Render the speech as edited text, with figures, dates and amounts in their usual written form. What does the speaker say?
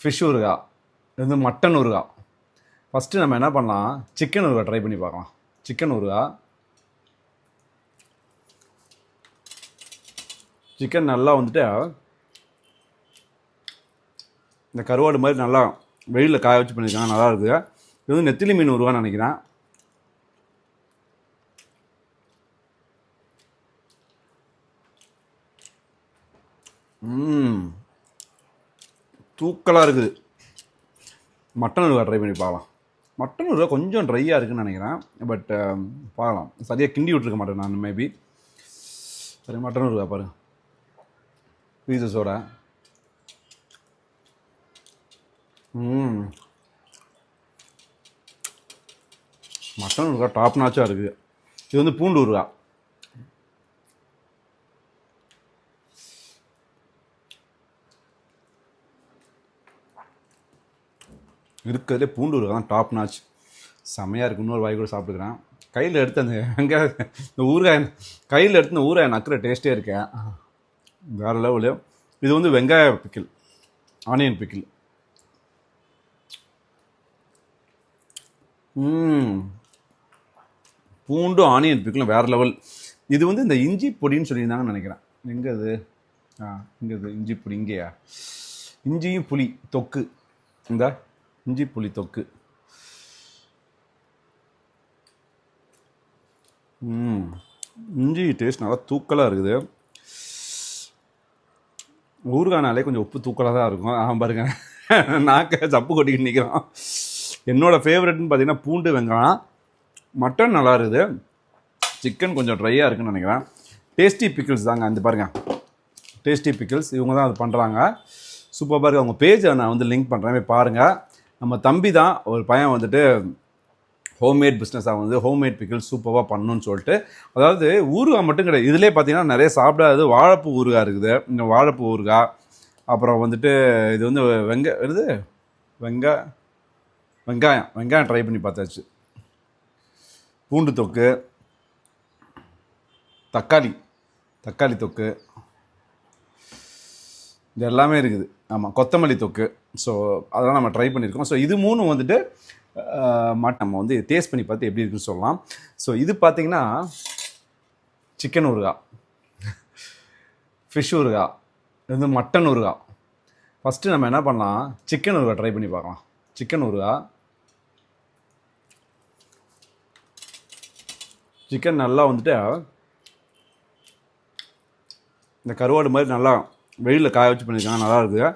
Fish ஊறுகாய், இது வந்து மட்டன் ஊறுகாய். ஃபஸ்ட்டு நம்ம என்ன பண்ணலாம், சிக்கன் ஊறுகாய் ட்ரை பண்ணி பார்க்கலாம். சிக்கன் ஊறுகாய், சிக்கன் நல்லா வந்துட்டு இந்த கருவாடு மாதிரி நல்லா வெயிலில் காய வச்சு பண்ணியிருக்காங்க, நல்லா இருக்குது. இது வந்து நெத்திலி மீன் ஊறுகான்னு நினைக்கிறேன். தூக்கலாக இருக்குது. மட்டன் ஊறுகாய் ட்ரை பண்ணி பார்க்கலாம். மட்டன் ஊறுகாய் கொஞ்சம் ட்ரையாக இருக்குதுன்னு நினைக்கிறேன், பட் பார்க்கலாம். சரியாக கிண்டி விட்டுருக்க மாட்டேன் நான், மேபி. சரி, மட்டன் ஊறுகாய் பாரு, பீசஸோட. மட்டன் ஊறுகாய் டாப் நாச்சாக இருக்குது. இது வந்து பூண்டு ஊறுகாய். இருக்கிறதே பூண்டு ஊறுகாய் தான் டாப் நாச். செம்மையாக இருக்குது. இன்னொரு வாய் கூட சாப்பிட்டுக்கிறேன். கையில் எடுத்து அந்த வெங்காயம், இந்த ஊறுகாய் கையில் எடுத்து இந்த ஊறுகாய் நக்கிற டேஸ்ட்டே இருக்கேன், வேறு லெவலு. இது வந்து வெங்காய பிக்கிள், ஆனியன் பிக்கிள். பூண்டு ஆனியன் பிக்கிளும் வேறு லெவல். இது வந்து இந்த இஞ்சி பொடின்னு சொல்லியிருந்தாங்கன்னு நினைக்கிறேன். எங்கே அது? இங்கே இது இஞ்சி பொடி. இங்கேயா? இஞ்சியும் புளி தொக்கு. இந்த இஞ்சி புளி தொக்கு. இஞ்சி டேஸ்ட் நல்லா தூக்கலாக இருக்குது. ஊறுகாய்னாலே கொஞ்சம் உப்பு தூக்கலாக தான் இருக்கும். பாருங்க, நாக்க சப்பு கொட்டிக்கிட்டு நிற்கிறோம். என்னோடய ஃபேவரெட்னு பார்த்தீங்கன்னா பூண்டு வெங்காயம். மட்டன் நல்லா இருக்குது. சிக்கன் கொஞ்சம் ட்ரையாக இருக்குதுன்னு நினைக்கிறேன். டேஸ்டி பிக்கிள்ஸ் தாங்க. அந்த பாருங்கள், டேஸ்டி பிக்கிள்ஸ் இவங்க தான் அது பண்ணுறாங்க. சூப்பராக இருக்குது. அவங்க பேஜை நான் வந்து லிங்க் பண்ணுறேன், பாருங்கள். நம்ம தம்பி தான் ஒரு பையன் வந்துட்டு ஹோம்மேட் பிஸ்னஸாக வந்து ஹோம்மேட் பிக்கிள்ஸ் சூப்பராக பண்ணணும்னு சொல்லிட்டு. அதாவது ஊறுகாய் மட்டும் கிடையாது, இதிலே பார்த்தீங்கன்னா நிறைய சாப்பிடாது வாழைப்பூ ஊறுகாய் இருக்குது. இந்த வாழைப்பூ ஊறுகாய், அப்புறம் வந்துட்டு இது வந்து வெங்காயம் ட்ரை பண்ணி பார்த்தாச்சு. பூண்டு தொக்கு, தக்காளி தொக்கு, இது எல்லாமே இருக்குது. ஆமாம், கொத்தமல்லி தொக்கு. ஸோ அதெல்லாம் நம்ம ட்ரை பண்ணியிருக்கோம். ஸோ இது மூணு வந்துட்டு நம்ம வந்து டேஸ்ட் பண்ணி பார்த்து எப்படி இருக்குன்னு சொல்லலாம். ஸோ இது பார்த்திங்கன்னா சிக்கன் ஊறுகாய், ஃபிஷ் ஊறுகாய், இது வந்து மட்டன் ஊறுகாய். ஃபஸ்ட்டு நம்ம என்ன பண்ணலாம், சிக்கன் ஊறுகாய் ட்ரை பண்ணி பார்க்கலாம். சிக்கன் ஊறுகாய், சிக்கன் நல்லா வந்துட்டு இந்த கருவாடு மாதிரி நல்லா வெயிலில் காய வச்சு பண்ணியிருக்காங்க, நல்லா இருக்குது.